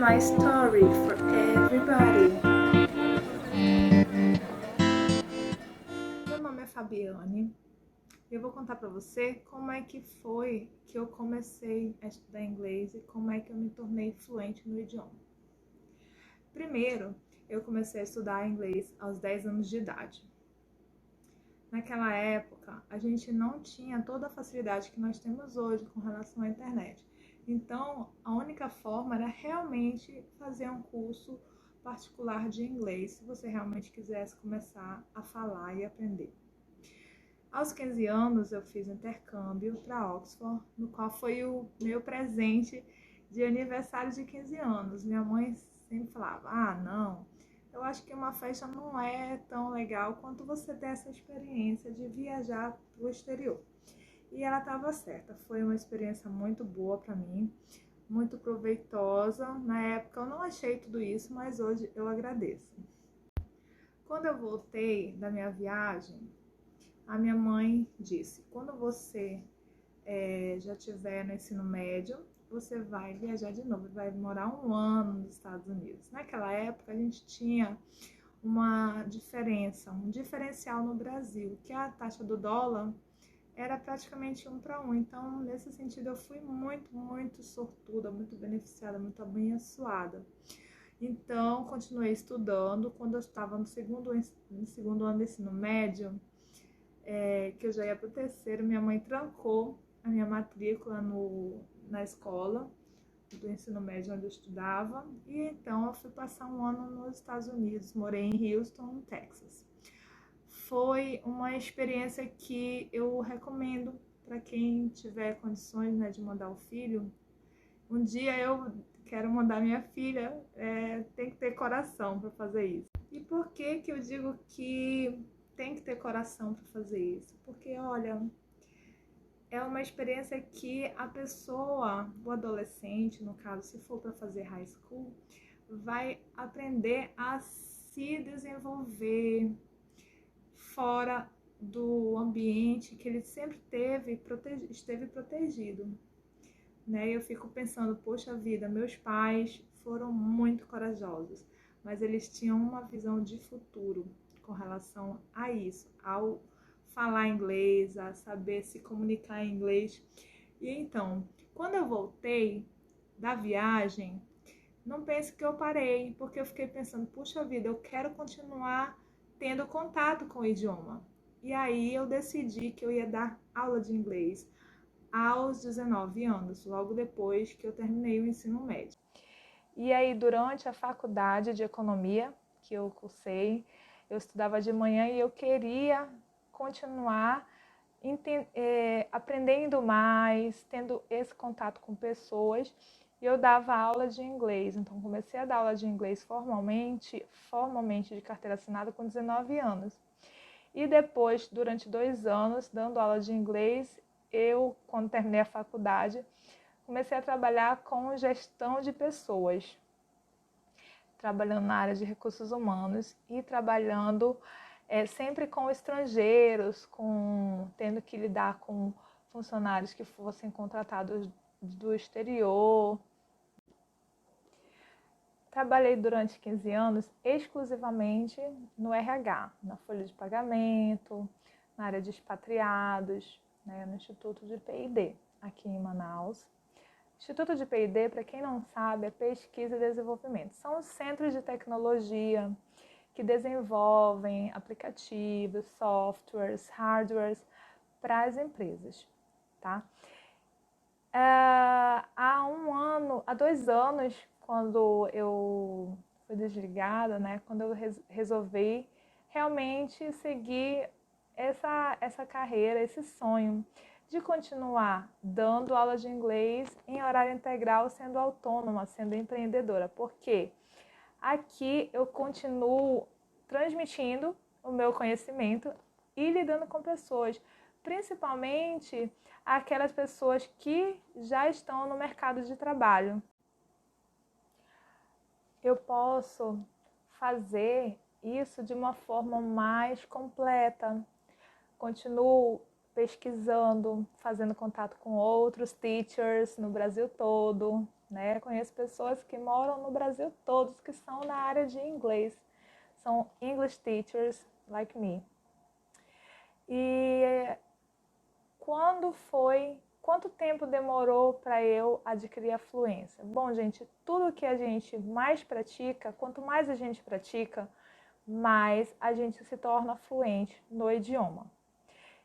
my story for everybody. Meu nome é Fabiane e eu vou contar para você como é que foi que eu comecei a estudar inglês e como é que eu me tornei fluente no idioma. Primeiro, eu comecei a estudar inglês aos 10 anos de idade. Naquela época, a gente não tinha toda a facilidade que nós temos hoje com relação à internet. Então, a única forma era realmente fazer um curso particular de inglês, se você realmente quisesse começar a falar e aprender. Aos 15 anos, eu fiz intercâmbio para Oxford, no qual foi o meu presente de aniversário de 15 anos. Minha mãe sempre falava, não, eu acho que uma festa não é tão legal quanto você ter essa experiência de viajar para o exterior. E ela estava certa, foi uma experiência muito boa para mim, muito proveitosa. Na época eu não achei tudo isso, mas hoje eu agradeço. Quando eu voltei da minha viagem, a minha mãe disse, quando você já estiver no ensino médio, você vai viajar de novo, vai morar 1 ano nos Estados Unidos. Naquela época a gente tinha uma diferença, um diferencial no Brasil, que a taxa do dólar era praticamente 1 para 1. Então, nesse sentido, eu fui muito sortuda, muito beneficiada, muito abençoada. Então, continuei estudando. Quando eu estava no segundo ano do ensino médio, que eu já ia para o terceiro, minha mãe trancou a minha matrícula na escola do ensino médio onde eu estudava, e então eu fui passar 1 ano nos Estados Unidos, morei em Houston, Texas. Foi uma experiência que eu recomendo para quem tiver condições, né, de mandar o filho. Um dia eu quero mandar minha filha, tem que ter coração para fazer isso. E por que eu digo que tem que ter coração para fazer isso? Porque, olha, é uma experiência que a pessoa, o adolescente, no caso, se for para fazer high school, vai aprender a se desenvolver fora do ambiente que ele sempre esteve protegido. Né? Eu fico pensando, poxa vida, meus pais foram muito corajosos, mas eles tinham uma visão de futuro com relação a isso, ao falar inglês, a saber se comunicar em inglês. E então, quando eu voltei da viagem, não pense que eu parei, porque eu fiquei pensando, puxa vida, eu quero continuar tendo contato com o idioma. E aí eu decidi que eu ia dar aula de inglês aos 19 anos, logo depois que eu terminei o ensino médio. E aí, durante a faculdade de economia que eu cursei, eu estudava de manhã e eu queria continuar aprendendo mais, tendo esse contato com pessoas, e eu dava aula de inglês. Então, comecei a dar aula de inglês formalmente de carteira assinada com 19 anos. E depois, durante 2 anos, dando aula de inglês, quando terminei a faculdade, comecei a trabalhar com gestão de pessoas, trabalhando na área de recursos humanos e trabalhando sempre com estrangeiros, tendo que lidar com funcionários que fossem contratados do exterior. Trabalhei durante 15 anos exclusivamente no RH, na folha de pagamento, na área de expatriados, né, no Instituto de P&D, aqui em Manaus. Instituto de P&D, para quem não sabe, é pesquisa e desenvolvimento. São os centros de tecnologia que desenvolvem aplicativos, softwares, hardwares para as empresas, tá? Há 2 anos, quando eu fui desligada, né, quando eu resolvi realmente seguir essa carreira, esse sonho de continuar dando aula de inglês em horário integral, sendo autônoma, sendo empreendedora, porque aqui eu continuo transmitindo o meu conhecimento e lidando com pessoas, principalmente aquelas pessoas que já estão no mercado de trabalho. Eu posso fazer isso de uma forma mais completa. Continuo pesquisando, fazendo contato com outros teachers no Brasil todo, né? Conheço pessoas que moram no Brasil todos, que são na área de inglês. São English teachers like me. E quanto tempo demorou para eu adquirir a fluência? Bom, gente, tudo que a gente mais pratica, quanto mais a gente pratica, mais a gente se torna fluente no idioma.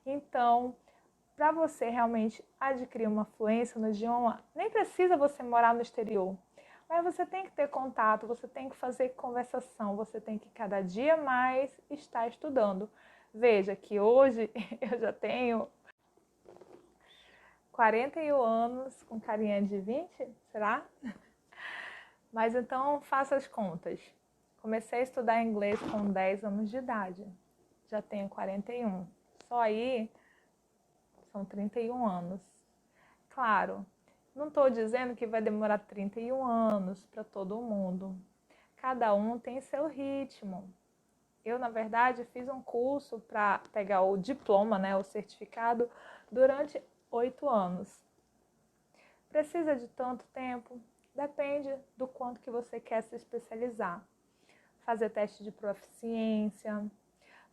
Então, para você realmente adquirir uma fluência no idioma, nem precisa você morar no exterior, mas você tem que ter contato, você tem que fazer conversação, você tem que cada dia mais estar estudando. Veja que hoje eu já tenho 41 anos, com carinha de 20, será? Mas então faça as contas. Comecei a estudar inglês com 10 anos de idade, já tenho 41. Só aí são 31 anos. Claro, não estou dizendo que vai demorar 31 anos para todo mundo. Cada um tem seu ritmo. Eu, na verdade, fiz um curso para pegar o diploma, né, o certificado, durante 8 anos. Precisa de tanto tempo? Depende do quanto que você quer se especializar. Fazer teste de proficiência,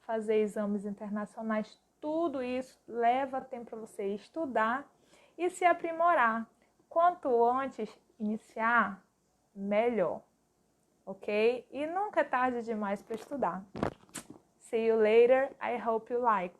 fazer exames internacionais, tudo isso leva tempo para você estudar e se aprimorar. Quanto antes iniciar, melhor, ok? E nunca é tarde demais para estudar. See you later. I hope you like.